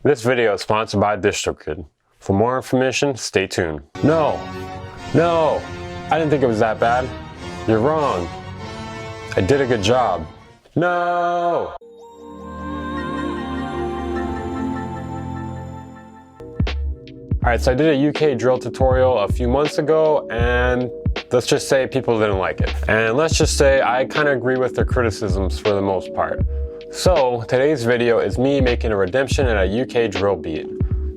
This video is sponsored by DistroKid. For more information, stay tuned. No, I didn't think it was that bad. You're wrong. I did a good job. No! Alright, so I did a UK drill tutorial a few months ago, and let's just say people didn't like it. And let's just say I kind of agree with their criticisms for the most part. So today's video is me making a redemption in a UK drill beat.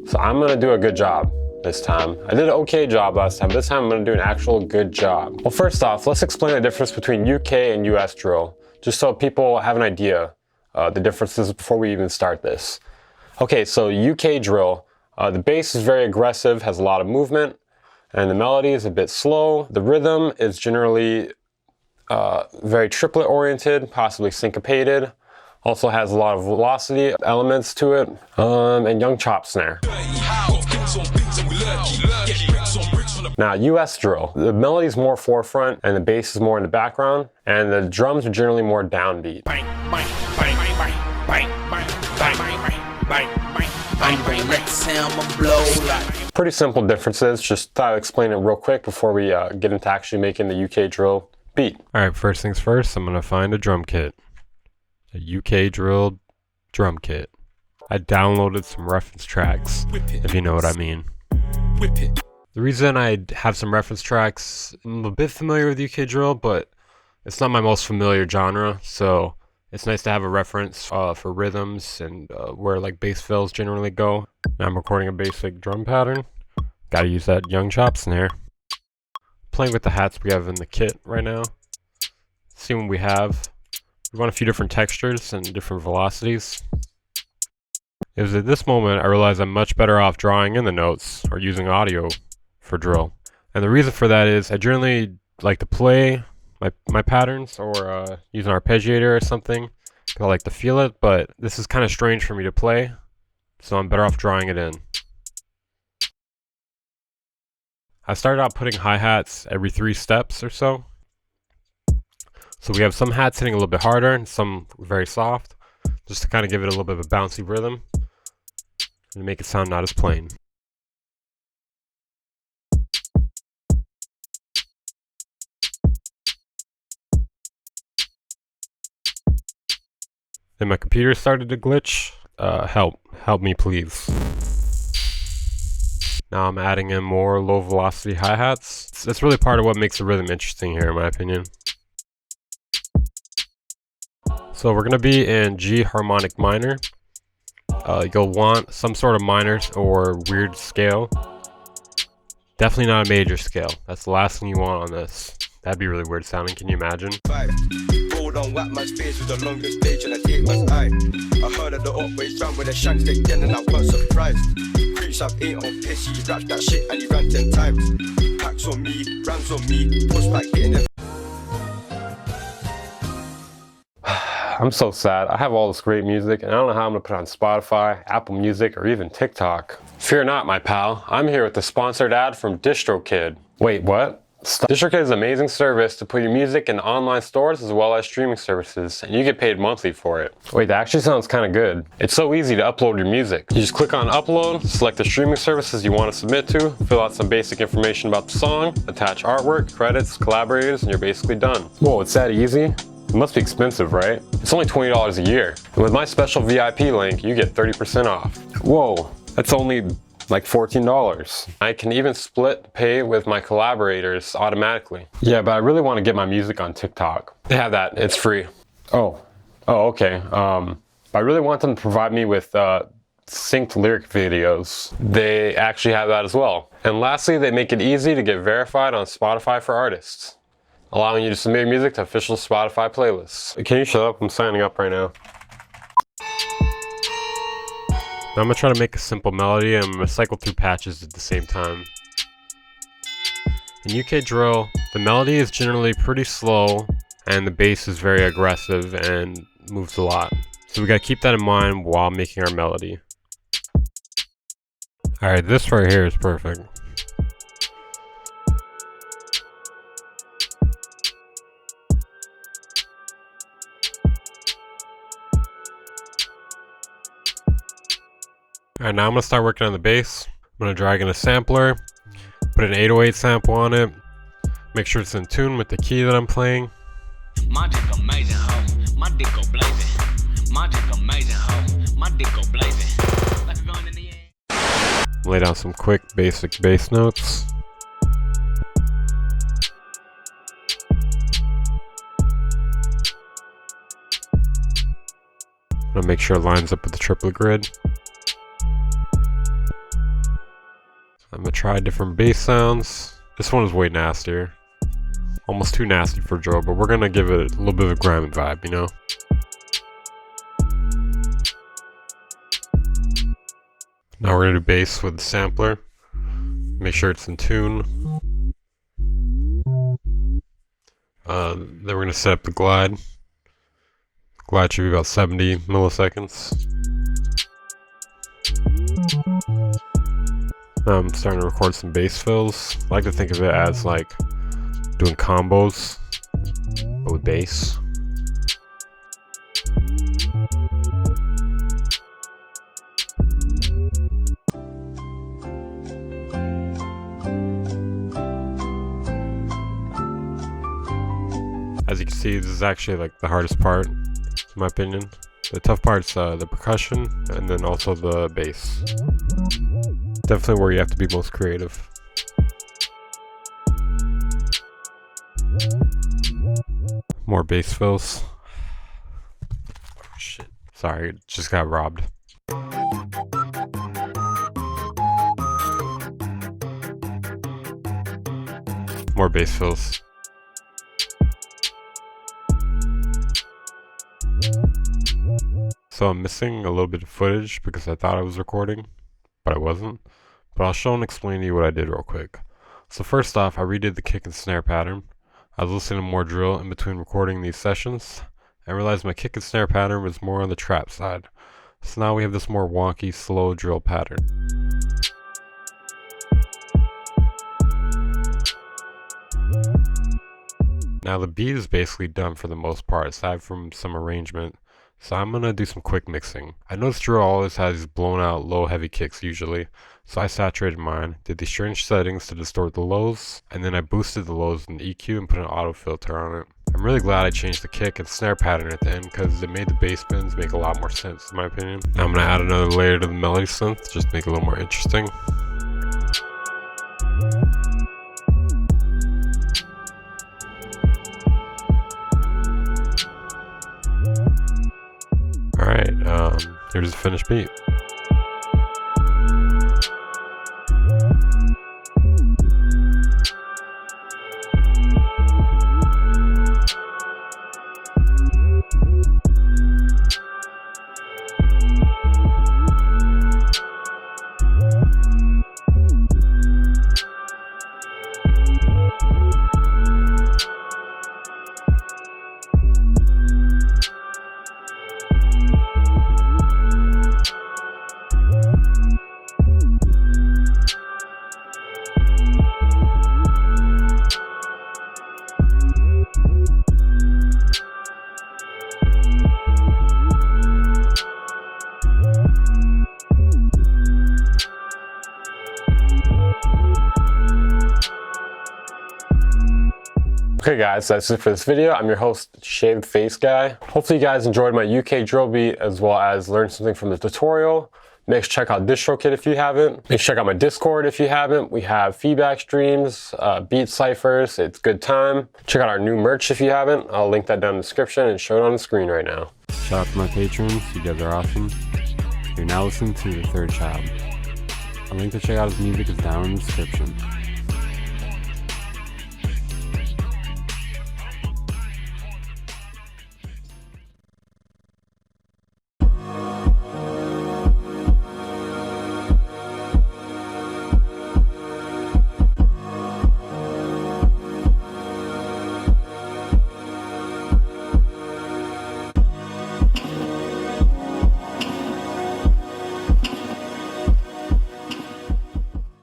So I'm gonna do a good job this time. I did an okay job last time. This time I'm gonna do an actual good job. Well, first off, let's explain the difference between UK and US drill, just so people have an idea the differences before we even start this. Okay, so UK drill, the bass is very aggressive, has a lot of movement, and the melody is a bit slow. The rhythm is generally very triplet oriented, possibly syncopated. Also has a lot of velocity elements to it, and young chop snare. Now, US drill, the melody is more forefront and the bass is more in the background, and the drums are generally more downbeat. Pretty simple differences, just thought I'd explain it real quick before we get into actually making the UK drill beat. Alright, first things first, I'm gonna find a drum kit. A UK drill drum kit. I downloaded some reference tracks, if you know what I mean. The reason I have some reference tracks, I'm a bit familiar with UK drill, but it's not my most familiar genre, so it's nice to have a reference for rhythms and where like bass fills generally go. Now I'm recording a basic drum pattern. Gotta use that young chop snare. Playing with the hats we have in the kit right now. See what we have. We want a few different textures and different velocities. It was at this moment I realized I'm much better off drawing in the notes or using audio for drill. And the reason for that is I generally like to play my patterns or use an arpeggiator or something. I like to feel it, but this is kind of strange for me to play, so I'm better off drawing it in. I started out putting hi-hats every 3 steps or so. So we have some hats hitting a little bit harder and some very soft, just to kind of give it a little bit of a bouncy rhythm and make it sound not as plain. Then my computer started to glitch. Help me please. Now I'm adding in more low velocity hi-hats. That's really part of what makes the rhythm interesting here, in my opinion. So we're gonna be in G harmonic minor. You'll want some sort of minor or weird scale. Definitely not a major scale. That's the last thing you want on this. That'd be really weird sounding, can you imagine? I heard of the always run with a shank stick then and I was surprised. Creeps up 8 on piss, he rapped that shit and he ran 10 times. Packs on me, rams on me, push back hitting it. I'm so sad. I have all this great music and I don't know how I'm gonna put it on Spotify, Apple Music, or even TikTok. Fear not, my pal. I'm here with a sponsored ad from DistroKid. Wait, what? DistroKid is an amazing service to put your music in online stores as well as streaming services, and you get paid monthly for it. Wait, that actually sounds kind of good. It's so easy to upload your music. You just click on upload, select the streaming services you want to submit to, fill out some basic information about the song, attach artwork, credits, collaborators, and you're basically done. Whoa, it's that easy? It must be expensive, right? It's only $20 a year. And with my special VIP link, you get 30% off. Whoa, that's only like $14. I can even split pay with my collaborators automatically. Yeah, but I really want to get my music on TikTok. They have that, it's free. Oh, okay. But I really want them to provide me with synced lyric videos. They actually have that as well. And lastly, they make it easy to get verified on Spotify for artists, allowing you to submit your music to official Spotify playlists. Can you shut up? I'm signing up right now. Now I'm going to try to make a simple melody and I'm going to cycle through patches at the same time. In UK drill, the melody is generally pretty slow and the bass is very aggressive and moves a lot. So we got to keep that in mind while making our melody. Alright, this right here is perfect. Alright, now I'm gonna start working on the bass. I'm gonna drag in a sampler, put an 808 sample on it, make sure it's in tune with the key that I'm playing. My dick amazing, ho. My dick go blazing. My dick amazing, ho. My dick go blazing. Like a gun in the air. Lay down some quick basic bass notes. I'm gonna make sure it lines up with the triplet grid. I'm gonna try different bass sounds. This one is way nastier. Almost too nasty for Joe, but we're gonna give it a little bit of a grimy vibe, you know? Now we're gonna do bass with the sampler. Make sure it's in tune. Then we're gonna set up the glide. Glide should be about 70 milliseconds. Now I'm starting to record some bass fills. I like to think of it as like doing combos, but with bass. As you can see, this is actually like the hardest part, in my opinion. The tough part's the percussion and then also the bass. Definitely where you have to be most creative. More bass fills. Oh shit. Sorry, just got robbed. More bass fills. So I'm missing a little bit of footage because I thought I was recording, but I wasn't. But I'll show and explain to you what I did real quick. So first off, I redid the kick and snare pattern. I was listening to more drill in between recording these sessions. I realized my kick and snare pattern was more on the trap side. So now we have this more wonky, slow drill pattern. Now the beat is basically done for the most part, aside from some arrangement. So I'm gonna do some quick mixing. I noticed drill always has these blown out low heavy kicks usually, so I saturated mine, did these strange settings to distort the lows, and then I boosted the lows in the EQ and put an auto filter on it. I'm really glad I changed the kick and snare pattern at the end because it made the bass bends make a lot more sense in my opinion. Now I'm gonna add another layer to the melody synth just to make it a little more interesting. Alright, here's the finished beat. Okay guys, that's it for this video. I'm your host, Shaved Face Guy. Hopefully you guys enjoyed my UK drill beat as well as learned something from the tutorial. Make sure to check out DistroKid if you haven't. Make sure to check out my Discord if you haven't. We have feedback streams, beat ciphers. It's good time. Check out our new merch if you haven't. I'll link that down in the description and show it on the screen right now. Shout out to my patrons. You guys are awesome. You're now listening to The Third Child. A link to check out his music is down in the description.